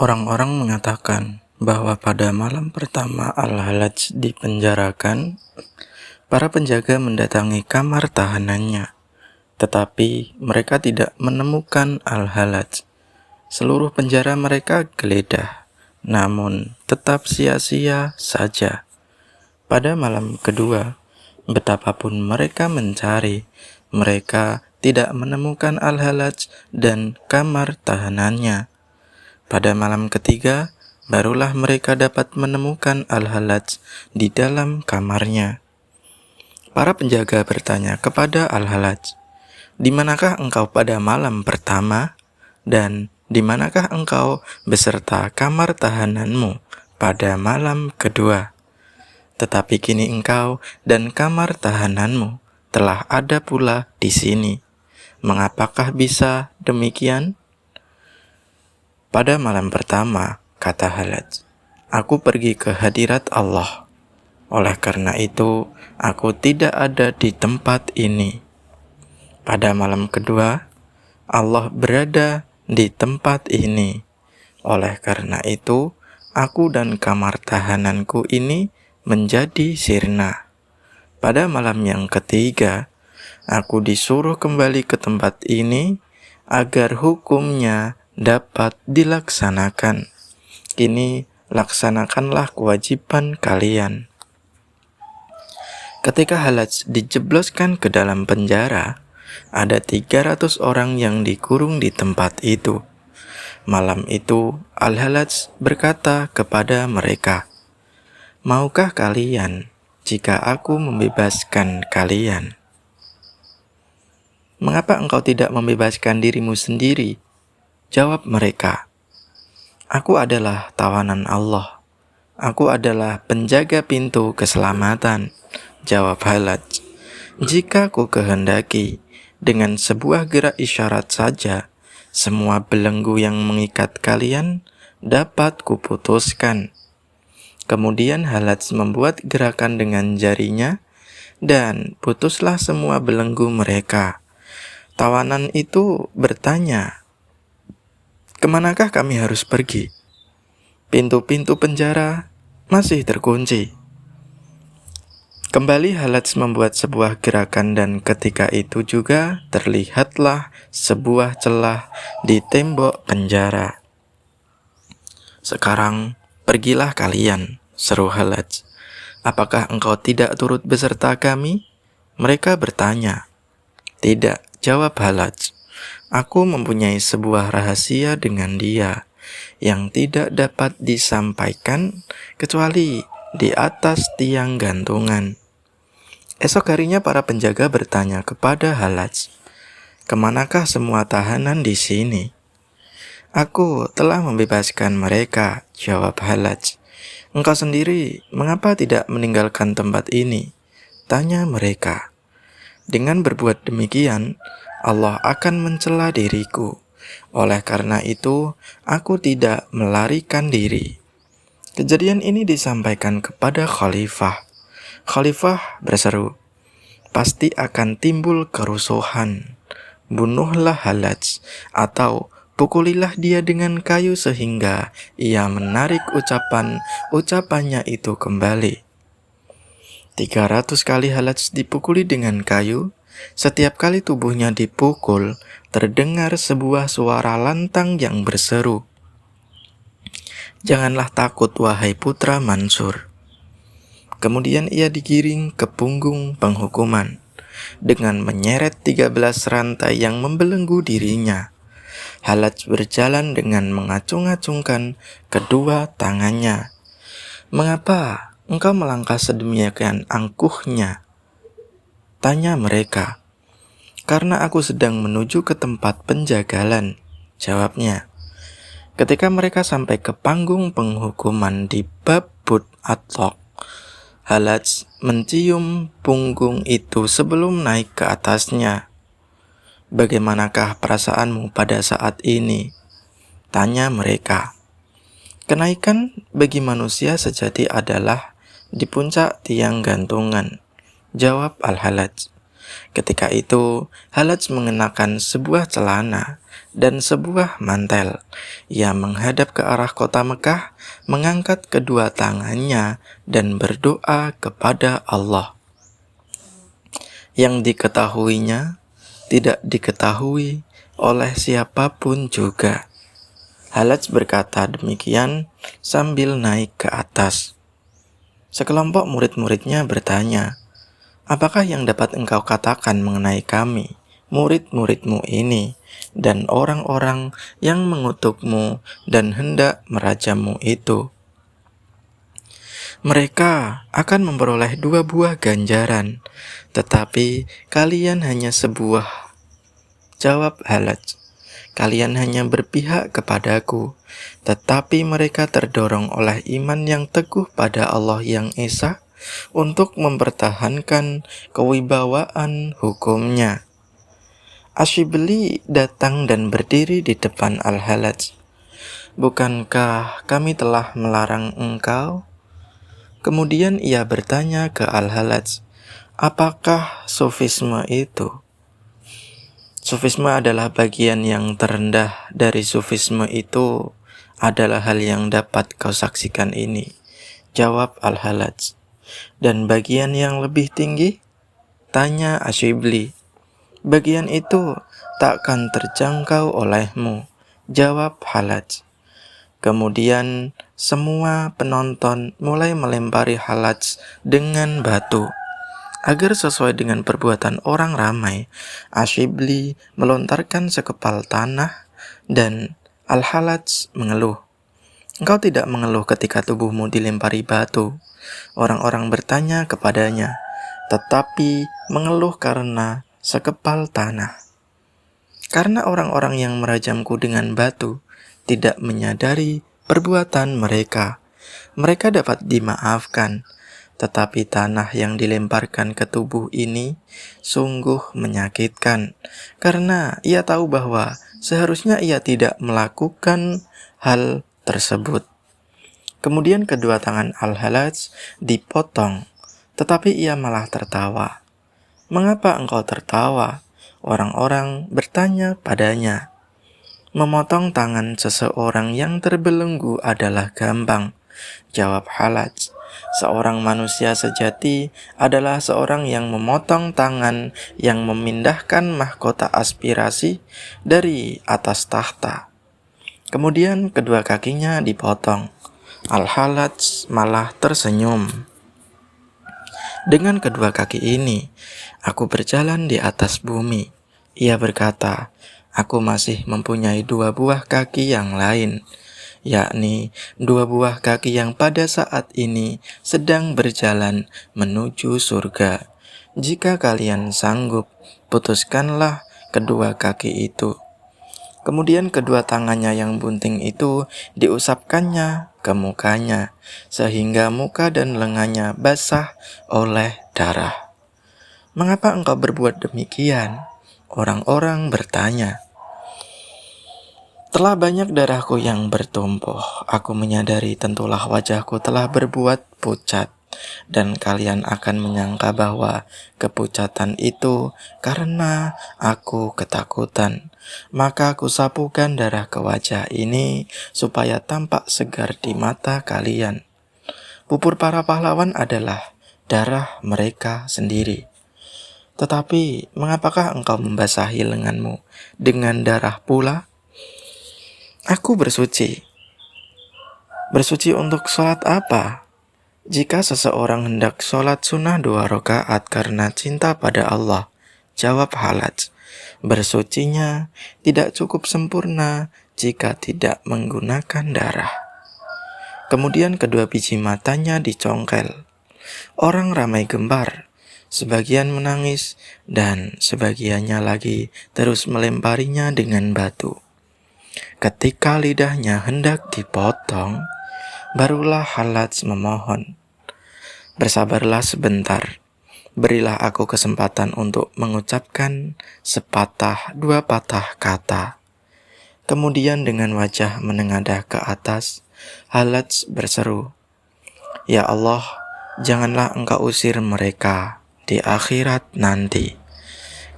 Orang-orang mengatakan bahwa pada malam pertama Al-Halaj dipenjarakan, para penjaga mendatangi kamar tahanannya, tetapi mereka tidak menemukan Al-Halaj. Seluruh penjara mereka geledah, namun tetap sia-sia saja. Pada malam kedua, betapapun mereka mencari, mereka tidak menemukan Al-Halaj dan kamar tahanannya. Pada malam ketiga, barulah mereka dapat menemukan Al-Halaj di dalam kamarnya. Para penjaga bertanya kepada Al-Halaj, "Di manakah engkau pada malam pertama? Dan di manakah engkau beserta kamar tahananmu pada malam kedua? Tetapi kini engkau dan kamar tahananmu telah ada pula di sini. Mengapakah bisa demikian?" "Pada malam pertama," kata Halaj, "aku pergi ke hadirat Allah. Oleh karena itu, aku tidak ada di tempat ini. Pada malam kedua, Allah berada di tempat ini. Oleh karena itu, aku dan kamar tahananku ini menjadi sirna. Pada malam yang ketiga, aku disuruh kembali ke tempat ini agar hukumnya dapat dilaksanakan. Kini laksanakanlah kewajiban kalian." Ketika Halaj dijebloskan ke dalam penjara, ada 300 orang yang dikurung di tempat itu. Malam itu Al-Halaj berkata kepada mereka, "Maukah kalian jika aku membebaskan kalian?" "Mengapa engkau tidak membebaskan dirimu sendiri?" jawab mereka. "Aku adalah tawanan Allah. Aku adalah penjaga pintu keselamatan," jawab Halaj. "Jika ku kehendaki, dengan sebuah gerak isyarat saja, semua belenggu yang mengikat kalian dapat kuputuskan." Kemudian Halaj membuat gerakan dengan jarinya, dan putuslah semua belenggu mereka. Tawanan itu bertanya, "Kemanakah kami harus pergi? Pintu-pintu penjara masih terkunci." Kembali Halaj membuat sebuah gerakan dan ketika itu juga terlihatlah sebuah celah di tembok penjara. "Sekarang pergilah kalian," seru Halaj. "Apakah engkau tidak turut beserta kami?" Mereka bertanya. "Tidak," jawab Halaj. "Aku mempunyai sebuah rahasia dengan dia yang tidak dapat disampaikan kecuali di atas tiang gantungan." Esok harinya para penjaga bertanya kepada Halaj, "Kemanakah semua tahanan di sini?" "Aku telah membebaskan mereka," jawab Halaj. "Engkau sendiri mengapa tidak meninggalkan tempat ini?" tanya mereka. "Dengan berbuat demikian, Allah akan mencela diriku. Oleh karena itu, aku tidak melarikan diri." Kejadian ini disampaikan kepada Khalifah. Khalifah berseru, "Pasti akan timbul kerusuhan. Bunuhlah Halaj, atau pukulilah dia dengan kayu sehingga ia menarik ucapannya itu kembali." 300 kali Halaj dipukuli dengan kayu. Setiap kali tubuhnya dipukul, terdengar sebuah suara lantang yang berseru, "Janganlah takut, wahai putra Mansur." Kemudian ia digiring ke punggung penghukuman dengan menyeret 13 rantai yang membelenggu dirinya. Halaj berjalan dengan mengacung-acungkan kedua tangannya. "Mengapa engkau melangkah sedemikian angkuhnya?" tanya mereka. "Karena aku sedang menuju ke tempat penjagalan," jawabnya. Ketika mereka sampai ke panggung penghukuman di bab But Atlaq, Halaj mencium punggung itu sebelum naik ke atasnya. "Bagaimanakah perasaanmu pada saat ini?" tanya mereka. "Kenaikan bagi manusia sejati adalah di puncak tiang gantungan," jawab Al-Halaj. Ketika itu, Halaj mengenakan sebuah celana dan sebuah mantel. Ia menghadap ke arah kota Mekah, mengangkat kedua tangannya dan berdoa kepada Allah. Yang diketahuinya tidak diketahui oleh siapapun juga. Halaj berkata demikian sambil naik ke atas. Sekelompok murid-muridnya bertanya, "Apakah yang dapat engkau katakan mengenai kami, murid-muridmu ini, dan orang-orang yang mengutukmu dan hendak merajamu itu?" "Mereka akan memperoleh 2 buah ganjaran, tetapi kalian hanya sebuah," jawab Halaj. "Kalian hanya berpihak kepadaku, tetapi mereka terdorong oleh iman yang teguh pada Allah yang Esa untuk mempertahankan kewibawaan hukumnya." Asyibli datang dan berdiri di depan Al-Halaj. "Bukankah kami telah melarang engkau?" Kemudian ia bertanya ke Al-Halaj, "Apakah sufisme itu?" Sufisme adalah bagian yang terendah dari sufisme itu adalah hal yang dapat kau saksikan ini, jawab Al-Halaj. "Dan bagian yang lebih tinggi?" tanya Asyibli. "Bagian itu takkan terjangkau olehmu," jawab Halaj. Kemudian semua penonton mulai melempari Halaj dengan batu. Agar sesuai dengan perbuatan orang ramai, Asyibli melontarkan sekepal tanah dan Al-Halaj mengeluh. "Engkau tidak mengeluh ketika tubuhmu dilempari batu?" Orang-orang bertanya kepadanya, tetapi mengeluh karena sekepal tanah. "Karena orang-orang yang merajamku dengan batu tidak menyadari perbuatan mereka. Mereka dapat dimaafkan. Tetapi tanah yang dilemparkan ke tubuh ini sungguh menyakitkan, karena ia tahu bahwa seharusnya ia tidak melakukan hal tersebut." Kemudian kedua tangan Al-Halaj dipotong, tetapi ia malah tertawa. "Mengapa engkau tertawa?" orang-orang bertanya padanya. "Memotong tangan seseorang yang terbelenggu adalah gampang," jawab Halaj. "Seorang manusia sejati adalah seorang yang memotong tangan yang memindahkan mahkota aspirasi dari atas tahta." Kemudian kedua kakinya dipotong. Al-Halaj malah tersenyum. "Dengan kedua kaki ini, aku berjalan di atas bumi," ia berkata. "Aku masih mempunyai 2 buah kaki yang lain, yakni 2 buah kaki yang pada saat ini sedang berjalan menuju surga. Jika kalian sanggup, putuskanlah kedua kaki itu." Kemudian kedua tangannya yang bunting itu diusapkannya ke mukanya, sehingga muka dan lengannya basah oleh darah. "Mengapa engkau berbuat demikian?" orang-orang bertanya. "Telah banyak darahku yang bertumpah. Aku menyadari tentulah wajahku telah berbuat pucat, dan kalian akan menyangka bahwa kepucatan itu karena aku ketakutan. Maka aku sapukan darah ke wajah ini supaya tampak segar di mata kalian. Pupur para pahlawan adalah darah mereka sendiri. Tetapi mengapakah engkau membasahi lenganmu dengan darah pula?" "Aku bersuci." "Bersuci untuk sholat apa?" "Jika seseorang hendak sholat sunnah 2 rakaat karena cinta pada Allah," jawab Halaj, "bersucinya tidak cukup sempurna jika tidak menggunakan darah." Kemudian kedua biji matanya dicongkel. Orang ramai gembar, sebagian menangis, dan sebagiannya lagi terus melemparinya dengan batu. Ketika lidahnya hendak dipotong, barulah Halaj memohon, "Bersabarlah sebentar. Berilah aku kesempatan untuk mengucapkan sepatah 2 patah kata." Kemudian dengan wajah menengadah ke atas, Halaj berseru, "Ya Allah, janganlah engkau usir mereka di akhirat nanti.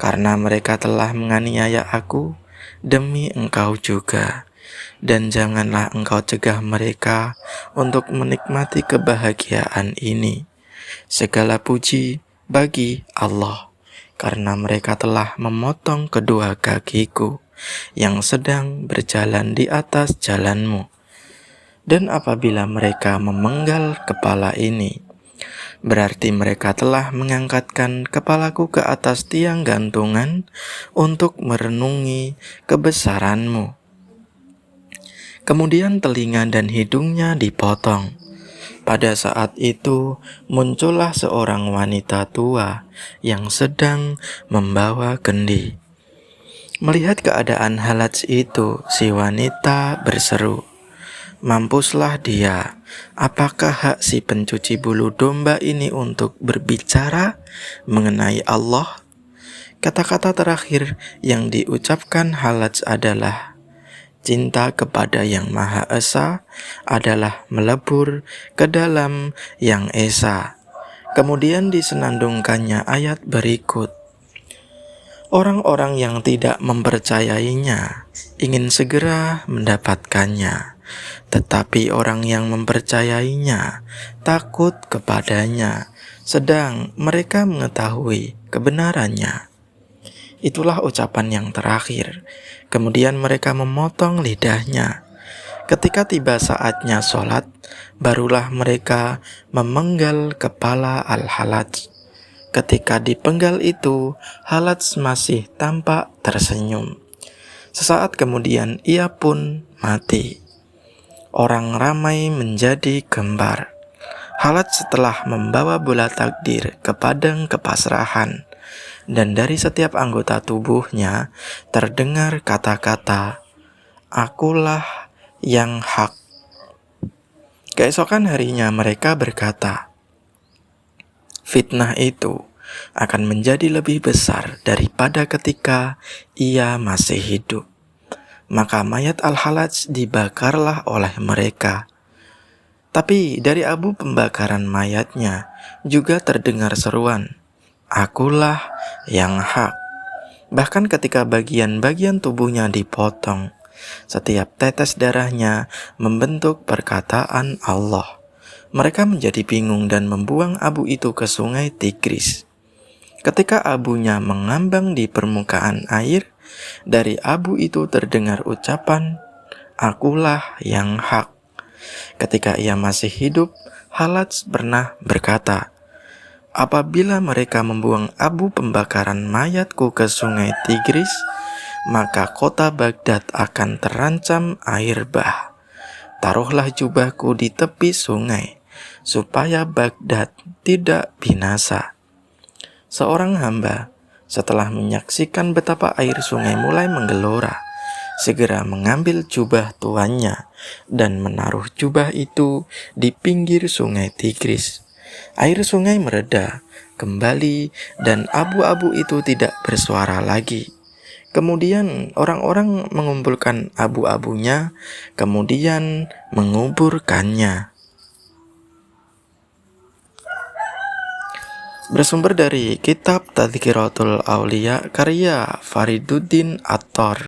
karena mereka telah menganiaya aku, demi engkau juga. Dan janganlah engkau cegah mereka untuk menikmati kebahagiaan ini. Segala puji bagi Allah, karena mereka telah memotong kedua kakiku yang sedang berjalan di atas jalanmu. Dan apabila mereka memenggal kepala ini, berarti mereka telah mengangkatkan kepalaku ke atas tiang gantungan untuk merenungi kebesaranmu. Kemudian telinga dan hidungnya dipotong. Pada saat itu muncullah seorang wanita tua yang sedang membawa kendi. Melihat keadaan Halats itu, si wanita berseru, "Mampuslah dia, apakah hak si pencuci bulu domba ini untuk berbicara mengenai Allah?" Kata-kata terakhir yang diucapkan Halats adalah, "Cinta kepada Yang Maha Esa adalah melebur ke dalam Yang Esa." Kemudian disenandungkannya ayat berikut. Orang-orang yang tidak mempercayainya ingin segera mendapatkannya, tetapi orang yang mempercayainya takut kepadanya, sedang mereka mengetahui kebenarannya. Itulah ucapan yang terakhir. Kemudian mereka memotong lidahnya. Ketika tiba saatnya sholat, barulah mereka memenggal kepala Al-Halats. Ketika dipenggal itu, Halats masih tampak tersenyum. Sesaat kemudian ia pun mati. Orang ramai menjadi gembar. Halats setelah membawa bola takdir ke padang kepasrahan, dan dari setiap anggota tubuhnya terdengar kata-kata, "Akulah yang hak." Keesokan harinya mereka berkata, fitnah itu akan menjadi lebih besar daripada ketika ia masih hidup. Maka mayat Al-Halats dibakarlah oleh mereka. Tapi dari abu pembakaran mayatnya juga terdengar seruan, "Akulah yang hak." Bahkan ketika bagian-bagian tubuhnya dipotong, setiap tetes darahnya membentuk perkataan Allah. Mereka menjadi bingung dan membuang abu itu ke sungai Tigris. Ketika abunya mengambang di permukaan air, dari abu itu terdengar ucapan, "Akulah yang hak." Ketika ia masih hidup, Halats pernah berkata, "Apabila mereka membuang abu pembakaran mayatku ke sungai Tigris, maka kota Baghdad akan terancam air bah. Taruhlah jubahku di tepi sungai, supaya Baghdad tidak binasa." Seorang hamba, setelah menyaksikan betapa air sungai mulai menggelora, segera mengambil jubah tuannya dan menaruh jubah itu di pinggir sungai Tigris. Air sungai mereda kembali dan abu-abu itu tidak bersuara lagi. Kemudian orang-orang mengumpulkan abu-abunya, kemudian menguburkannya. Bersumber dari kitab Tadhkiratul Aulia karya Fariduddin Attar.